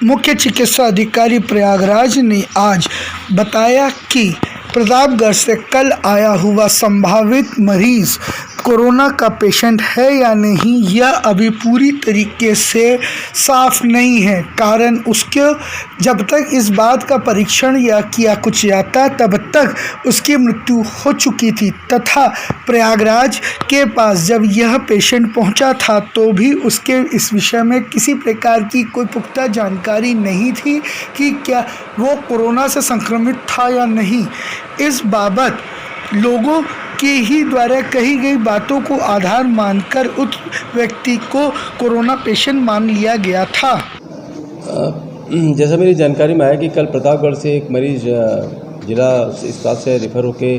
मुख्य चिकित्सा अधिकारी प्रयागराज ने आज बताया कि प्रतापगढ़ से कल आया हुआ संभावित मरीज कोरोना का पेशेंट है या नहीं यह अभी पूरी तरीके से साफ नहीं है। कारण उसके जब तक इस बात का परीक्षण या किया कुछ जाता तब तक उसकी मृत्यु हो चुकी थी तथा प्रयागराज के पास जब यह पेशेंट पहुंचा था तो भी उसके इस विषय में किसी प्रकार की कोई पुख्ता जानकारी नहीं थी कि क्या वो कोरोना से संक्रमित था या नहीं। इस बाबत लोगों के ही द्वारा कही गई बातों को आधार मानकर उस व्यक्ति को कोरोना पेशेंट मान लिया गया था। जैसा मेरी जानकारी में आया कि कल प्रतापगढ़ से एक मरीज जिला अस्पताल से रेफर होके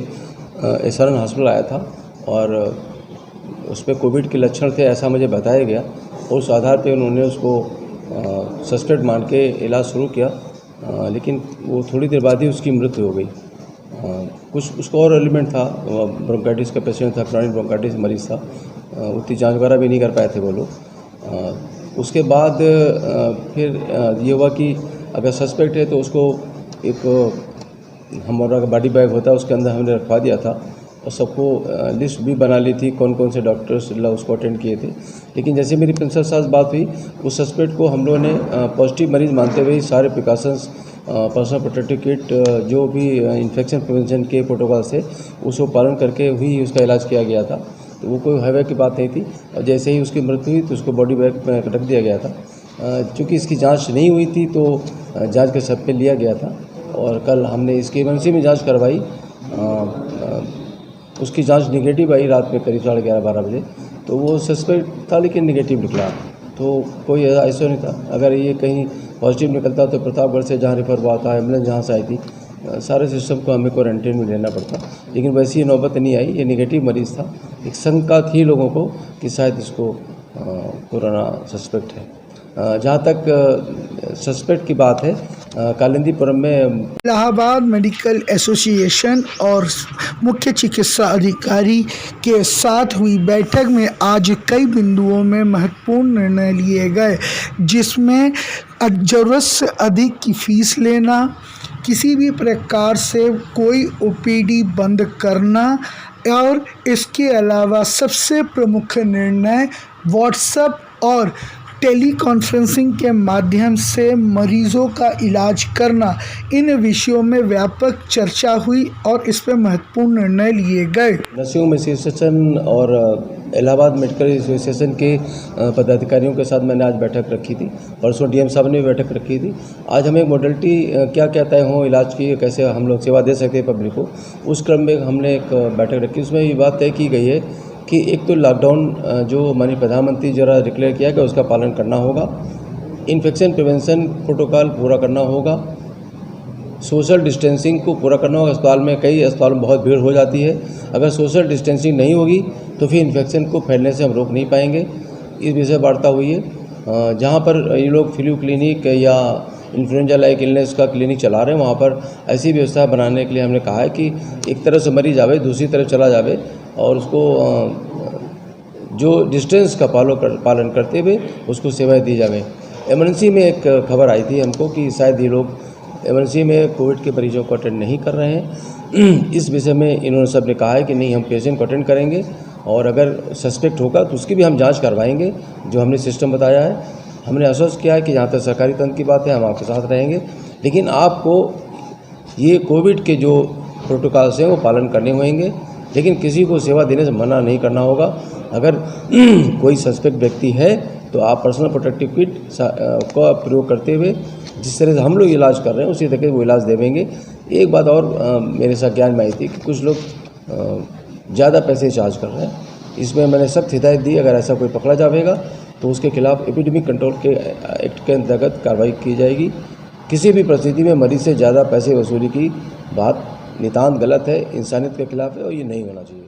SRN हॉस्पिटल आया था और उसमें कोविड के लक्षण थे ऐसा मुझे बताया गया। उस आधार पे उन्होंने उसको सस्पेक्ट मान के इलाज शुरू किया, लेकिन वो थोड़ी देर बाद ही उसकी मृत्यु हो गई। कुछ उसका और एलिमेंट था, ब्रोंकाइटिस का पेशेंट था, क्रॉनिक ब्रोंकाइटिस मरीज था, उतनी जांच वगैरह भी नहीं कर पाए थे वो लोग। उसके बाद फिर ये हुआ कि अगर सस्पेक्ट है तो उसको एक हमारा बॉडी बैग होता है उसके अंदर हमने रखवा दिया था और सबको लिस्ट भी बना ली थी कौन कौन से डॉक्टर्स उसको अटेंड किए थे। लेकिन जैसे मेरी प्रिंसिपल साहब से बात हुई उस सस्पेक्ट को हम लोगों ने पॉजिटिव मरीज मानते हुए सारे प्रिकॉशंस पर्सनल प्रोटेक्टिव किट जो भी इन्फेक्शन प्रिवेंशन के प्रोटोकॉल से उसको पालन करके ही उसका इलाज किया गया था। तो वो कोई हवा की बात नहीं थी और जैसे ही उसकी मृत्यु हुई तो उसको बॉडी बैग में रख दिया गया था। चूँकि इसकी जांच नहीं हुई थी तो जांच के सब पे लिया गया था और कल हमने इसकी इमरजेंसी में जांच करवाई। उसकी जांच निगेटिव आई रात में करीब 11:30-12 बजे, तो वो सस्पेक्ट था लेकिन निगेटिव निकला। तो कोई ऐसा नहीं था। अगर ये कहीं पॉजिटिव निकलता तो प्रतापगढ़ से जहाँ रेफर हुआ था, एम्बुलेंस जहाँ से आई थी, सारे सिस्टम को हमें क्वारंटीन में रहना पड़ता। लेकिन वैसी नौबत नहीं आई, ये निगेटिव मरीज़ था। एक शंका थी लोगों को कि शायद इसको कोरोना सस्पेक्ट है। जहाँ तक सस्पेक्ट की बात है, कालिंदीपुरम में इलाहाबाद मेडिकल एसोसिएशन और मुख्य चिकित्सा अधिकारी के साथ हुई बैठक में आज कई बिंदुओं में महत्वपूर्ण निर्णय लिए गए, जिसमें ज़रूरत से अधिक की फीस लेना, किसी भी प्रकार से कोई OPD बंद करना और इसके अलावा सबसे प्रमुख निर्णय व्हाट्सएप और टेली कॉन्फ्रेंसिंग के माध्यम से मरीजों का इलाज करना, इन विषयों में व्यापक चर्चा हुई और इस पर महत्वपूर्ण निर्णय लिए गए। नर्सिंग एसोसिएशन और इलाहाबाद मेडिकल एसोसिएशन के पदाधिकारियों के साथ मैंने आज बैठक रखी थी। परसों DM साहब ने भी बैठक रखी थी। आज हमें मॉडलिटी क्या क्या तय हो इलाज की, कैसे हम लोग सेवा दे सकते हैं पब्लिक को, उस क्रम में हमने एक बैठक रखी। उसमें ये बात तय की गई है कि एक तो लॉकडाउन जो माननीय प्रधानमंत्री द्वारा डिक्लेयर किया गया उसका पालन करना होगा, इन्फेक्शन प्रिवेंशन प्रोटोकॉल पूरा करना होगा, सोशल डिस्टेंसिंग को पूरा करना होगा। अस्पताल में कई अस्पतालों में बहुत भीड़ हो जाती है, अगर सोशल डिस्टेंसिंग नहीं होगी तो फिर इन्फेक्शन को फैलने से हम रोक नहीं पाएंगे। इस विषय वार्ता हुई है। जहाँ पर ये लोग फ्लू क्लिनिक या इन्फ्लुएंजा लाइक इलनेस का क्लिनिक चला रहे हैं वहाँ पर ऐसी व्यवस्था बनाने के लिए हमने कहा है कि एक तरफ से मरीज आवे दूसरी तरफ चला जावे और उसको जो डिस्टेंस का पालन करते हुए उसको सेवाएं दी जाए। इमरजेंसी में एक खबर आई थी हमको कि शायद ये लोग इमरजेंसी में कोविड के मरीजों को अटेंड नहीं कर रहे हैं। इस विषय में इन्होंने सब ने कहा है कि नहीं, हम पेशेंट को अटेंड करेंगे और अगर सस्पेक्ट होगा तो उसकी भी हम जांच करवाएंगे, जो हमने सिस्टम बताया है। हमने आश्वस्त किया है कि जहाँ तक सरकारी तंत्र की बात है हम आपके साथ रहेंगे, लेकिन आपको ये कोविड के जो प्रोटोकॉल्स हैं वो पालन करने होंगे, लेकिन किसी को सेवा देने से मना नहीं करना होगा। अगर कोई सस्पेक्ट व्यक्ति है तो आप पर्सनल प्रोटेक्टिव किट का प्रयोग करते हुए जिस तरह से हम लोग इलाज कर रहे हैं उसी तरह वो इलाज देवेंगे। एक बात और मेरे साथ ज्ञान में आई थी कि कुछ लोग ज़्यादा पैसे चार्ज कर रहे हैं। इसमें मैंने सख्त हिदायत दी, अगर ऐसा कोई पकड़ा जाएगा तो उसके खिलाफ एपिडेमिक कंट्रोल के एक्ट के अंतर्गत कार्रवाई की जाएगी। किसी भी परिस्थिति में मरीज से ज़्यादा पैसे वसूली की बात नितांत गलत है, इंसानियत के खिलाफ है और ये नहीं होना चाहिए।